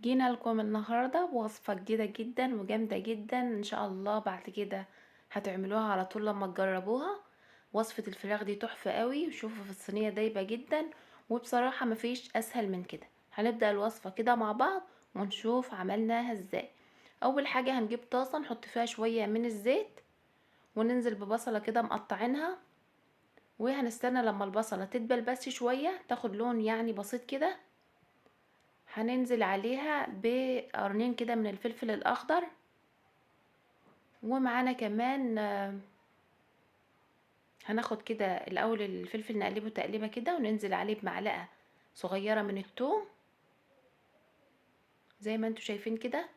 جينا لكم النهاردة بوصفة جديدة جدا وجامدة جدا ان شاء الله. بعد كده هتعملوها على طول لما تجربوها. وصفة الفراخ دي تحفة قوي، وشوفوا في الصينية دايبة جدا، وبصراحة مفيش اسهل من كده. هنبدأ الوصفة كده مع بعض ونشوف عملناها ازاي. اول حاجة هنجيب طاسة نحط فيها شوية من الزيت، وننزل ببصلة كده مقطعينها، وهنستنى لما البصلة تدبل بس شوية، تاخد لون يعني بسيط كده. هننزل عليها بقرنين كده من الفلفل الاخضر، ومعانا كمان هناخد كده الاول الفلفل نقلبه تقليبه كده، وننزل عليه بمعلقه صغيره من الثوم زي ما انتوا شايفين كده.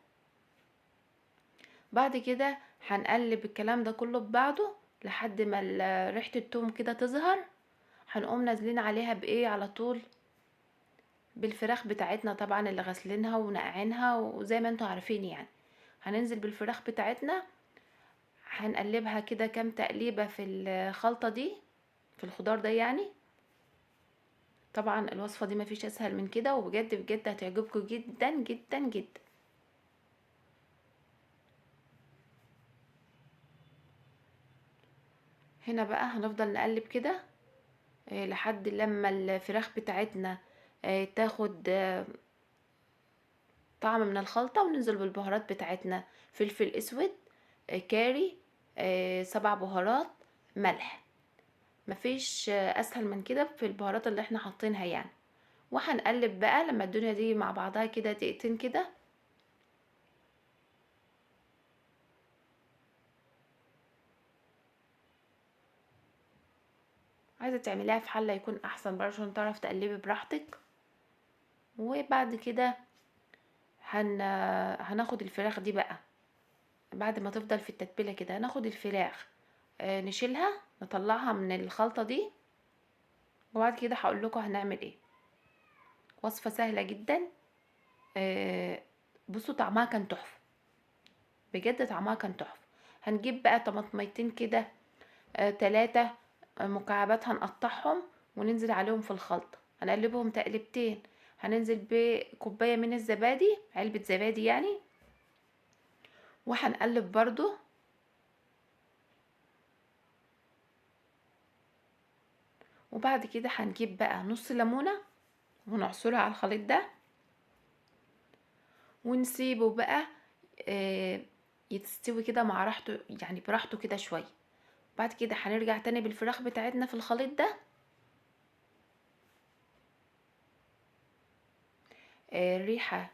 بعد كده هنقلب الكلام ده كله ببعضه لحد ما ريحه الثوم كده تظهر. هنقوم نازلين عليها بايه على طول؟ بالفراخ بتاعتنا طبعا، اللي غسلينها ونقعينها وزي ما انتوا عارفين يعني. هننزل بالفراخ بتاعتنا، هنقلبها كده كام تقليبة في الخلطة دي، في الخضار ده يعني. طبعا الوصفة دي مفيش اسهل من كده، وبجد بجد هتعجبكم جدا جدا جدا. هنا بقى هنفضل نقلب كده لحد لما الفراخ بتاعتنا تاخد طعم من الخلطة، وننزل بالبهارات بتاعتنا: فلفل اسود، كاري، 7 بهارات، ملح. مفيش اسهل من كده في البهارات اللي احنا حاطينها يعني. وهنقلب بقى لما الدنيا دي مع بعضها كده دقيقتين كده. عايزه تعمليها في حله يكون احسن برضه عشان تعرف تقلبي براحتك. وبعد كده هناخد الفراخ دي بقى بعد ما تفضل في التتبيله كده. هناخد الفراخ نشيلها نطلعها من الخلطه دي، وبعد كده هقول لكم هنعمل ايه. وصفه سهله جدا. بصوا طعمها كان تحفه، بجد طعمها كان تحفه. هنجيب بقى طماطميتين كده 3 مكعبات، هنقطعهم وننزل عليهم في الخلطة، هنقلبهم تقلبتين. هننزل بكوباية من الزبادي، علبة زبادي يعني، وهنقلب برضو. وبعد كده هنجيب بقى نص ليمونة ونعصرها على الخليط ده، ونسيبه بقى يتستوي كده مع راحته يعني براحته كده شوية. بعد كده هنرجع تاني بالفراخ بتاعتنا في الخليط ده. الريحة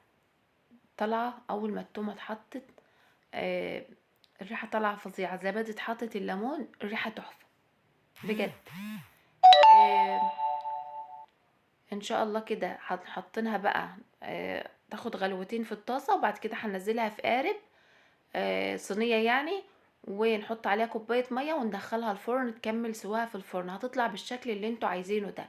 طالعة اول ما التومة اتحطت، آه الريحة طالعة فظيعة. زبادي اتحطت، الليمون، الريحة تحفة بجد. آه ان شاء الله كده حاطينها بقى تاخد غلوتين في الطاسة، وبعد كده هننزلها في قارب صينية يعني، ونحط عليها كوباية مية وندخلها الفرن تكمل سواها في الفرن. هتطلع بالشكل اللي انتوا عايزينه ده.